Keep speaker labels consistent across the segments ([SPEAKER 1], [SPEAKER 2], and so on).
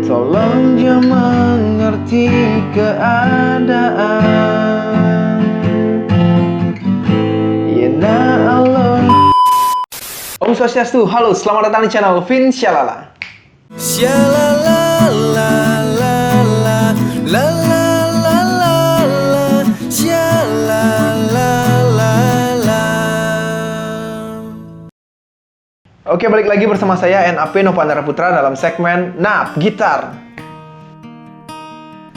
[SPEAKER 1] tolong dia mengerti keadaan. Ya Allah. Om Swastiastu, halo, selamat datang di channel Vin Syalala.
[SPEAKER 2] Syalala la la la la la la la la Syalala la la.
[SPEAKER 1] Oke, balik lagi bersama saya NAP Novandara Putra dalam segmen NAP Gitar.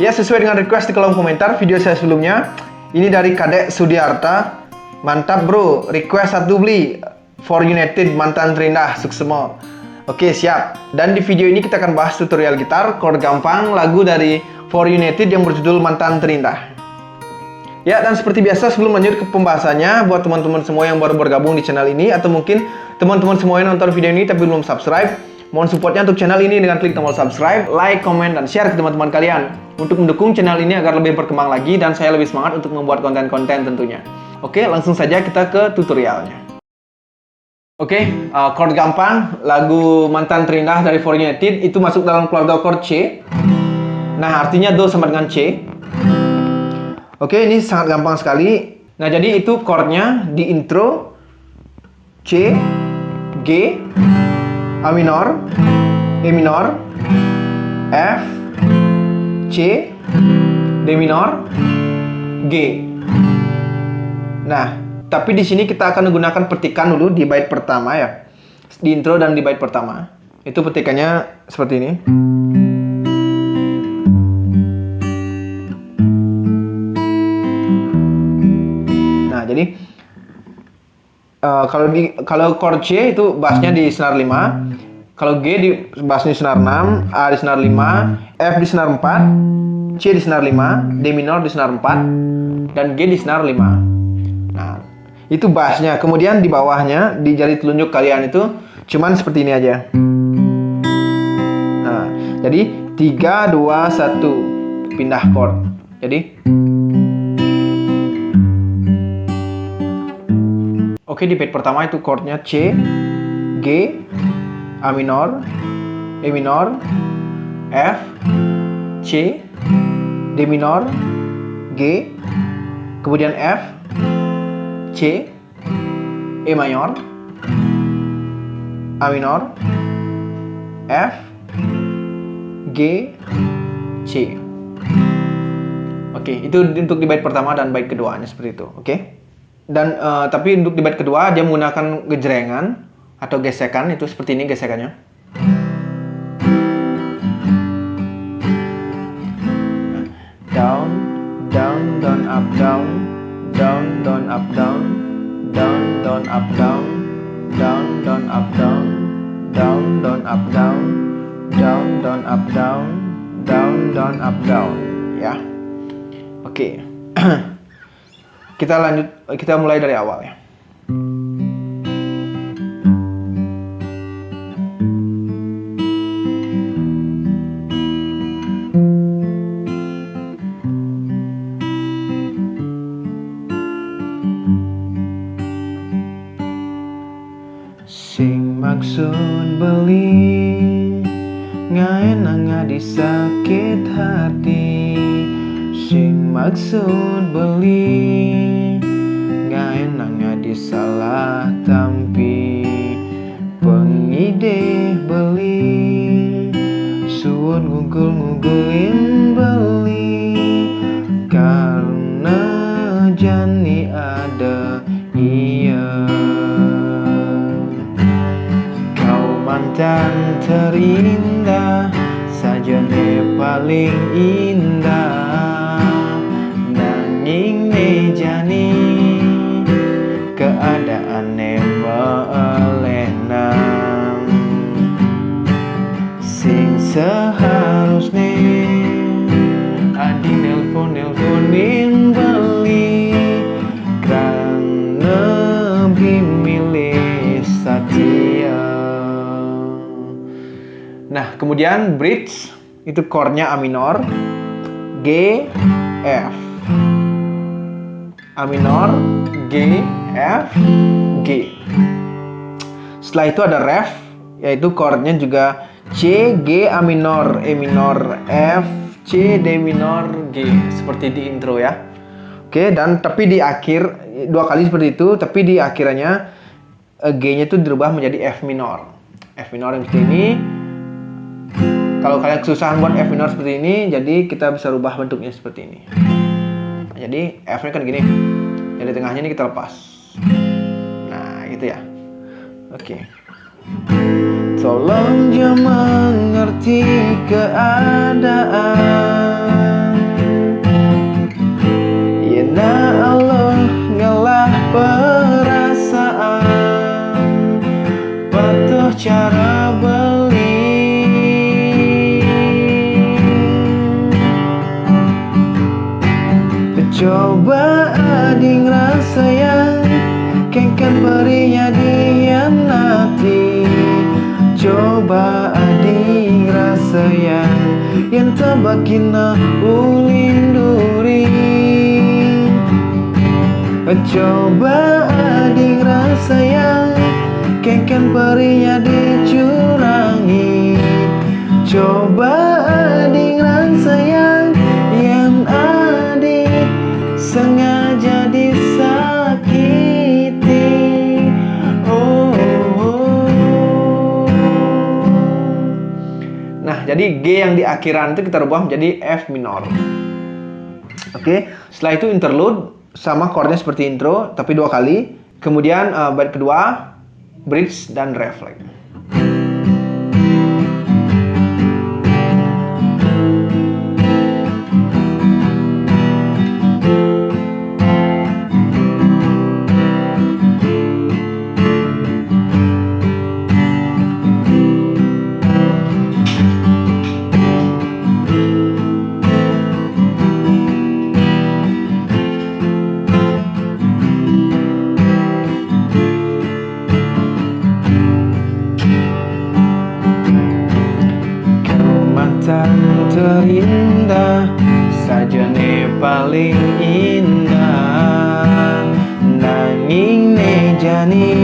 [SPEAKER 1] Ya, sesuai dengan request di kolom komentar video saya sebelumnya. Ini dari Kadek Sudiarta. Mantap bro, request satu beli For United mantan terindah Suksemo. Oke, siap. Dan di video ini kita akan bahas tutorial gitar chord gampang lagu dari For United yang berjudul Mantan Terindah. Ya, dan seperti biasa sebelum lanjut ke pembahasannya, buat teman-teman semua yang baru bergabung di channel ini, atau mungkin teman-teman semua yang nonton video ini tapi belum subscribe, mohon supportnya untuk channel ini dengan klik tombol subscribe, like, komen, dan share ke teman-teman kalian untuk mendukung channel ini agar lebih berkembang lagi dan saya lebih semangat untuk membuat konten-konten tentunya. Oke, langsung saja kita ke tutorialnya. Oke, chord gampang lagu Mantan Terindah dari For United itu masuk dalam keluarga chord C. Nah, artinya Do sama dengan C. Oke, ini sangat gampang sekali. Nah, jadi itu chordnya di intro C, G, A minor, E minor, F, C, D minor, G. Nah, tapi di sini kita akan menggunakan petikan dulu di bait pertama ya. Di intro dan di bait pertama. Itu petikannya seperti ini. Nah, jadi kalau chord C itu bassnya di senar 5, kalau G di bassnya di senar 6, A di senar 5, F di senar 4, C di senar 5, D minor di senar 4, dan G di senar 5. Nah, itu bassnya. Kemudian di bawahnya di jari telunjuk kalian itu cuman seperti ini aja. Nah, jadi 3, 2, 1 pindah chord. Jadi oke, di bait pertama itu chordnya C, G, A minor, E minor, F, C, D minor, G, kemudian F, C, E mayor, A minor, F, G, C. Oke, itu untuk di bait pertama dan bait keduanya seperti itu. Oke. Dan tapi untuk di bait kedua dia menggunakan gejrengan atau gesekan, itu seperti ini gesekannya. Down, down, down, up, down, down, down, up, down, down, down, up, down, down, down, up, down, down, down, up, down, down, down, up, down, down, down, up, down. Ya, oke. Kita mulai dari awal ya. Sing maksud beli ngaenang disakit hati. Sing maksud beli ngaenang disalah tampi. Pengideh beli suun ngugul-ngugulin beli karena jani ada iya. Kau mantan terindah sajane paling indah nanging nejani keadaan melenang. Sing seharusnya adi nelponin beli karena bimilih satia. Nah, kemudian bridge itu chordnya A minor, G, F, A minor, G, F, G. Setelah itu ada ref, yaitu chordnya juga C, G, A minor, E minor, F, C, D minor, G. Seperti di intro ya. Oke, dan tapi di akhir 2 kali seperti itu, tapi di akhirnya G-nya itu dirubah menjadi F minor. F minor yang seperti ini. Kalau kalian kesusahan buat F minor seperti ini, jadi kita bisa rubah bentuknya seperti ini. Jadi F-nya kan gini. Jadi tengahnya ini kita lepas. Nah, gitu ya. Oke. Tolong jangan mengerti keadaan. Ya Allah ngalah perasaan. Patuh cara beli. Coba ading rasa yang kengkan perinya dihianati. Coba ading rasa yang tabakina ulin duri. Coba ading rasa yang kengkan perinya dicurangi. Coba ading rasa yang ading sengaja disakiti. Nah, jadi G yang di akhiran itu kita rubah menjadi F minor. Oke, setelah itu interlude sama chordnya seperti intro, tapi 2 kali. Kemudian bait kedua, bridge dan reflect. Terindah sajane paling indah, nanging nejani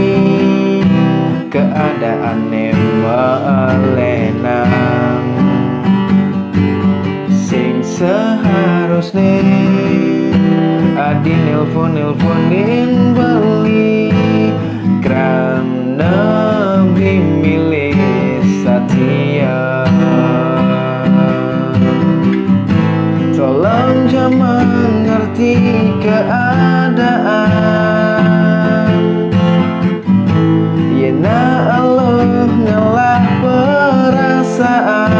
[SPEAKER 1] keadaane melenang. Sing seharusnya adi nelpon-nelponin beli kram nabi milih Satya. Tolong jangan mengerti keadaan. Ya Allah ngalah perasaan.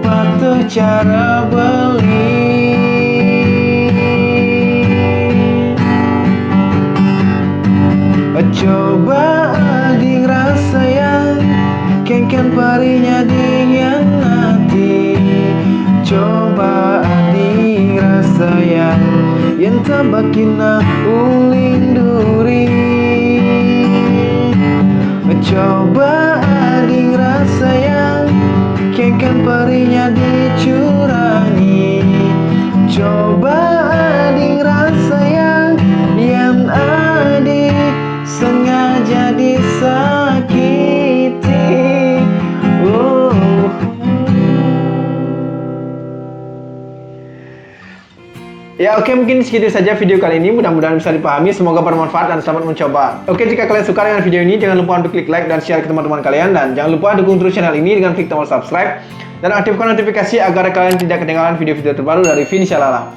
[SPEAKER 1] Patuh cara beli. Coba ading rasa yang kengken parinya dihianati. Coba ading rasa yang tabakina ulin duri. Coba ading rasa yang kengken parinya dicurangi. Coba ading rasa yang ading sengaja disakiti. Ya oke, mungkin segitu saja video kali ini. Mudah-mudahan bisa dipahami. Semoga bermanfaat dan selamat mencoba. Oke, jika kalian suka dengan video ini, jangan lupa untuk klik like dan share ke teman-teman kalian. Dan jangan lupa dukung terus channel ini dengan klik tombol subscribe. Dan aktifkan notifikasi agar kalian tidak ketinggalan video-video terbaru dari Vin Shalala.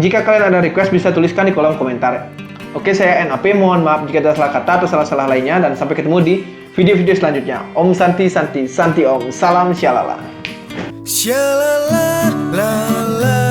[SPEAKER 1] Jika kalian ada request, bisa tuliskan di kolom komentar. Oke, saya NAP. Mohon maaf jika ada salah kata atau salah-salah lainnya. Dan sampai ketemu di video-video selanjutnya. Om Santi Santi Santi Om. Salam Shalala.
[SPEAKER 2] Shalala la la.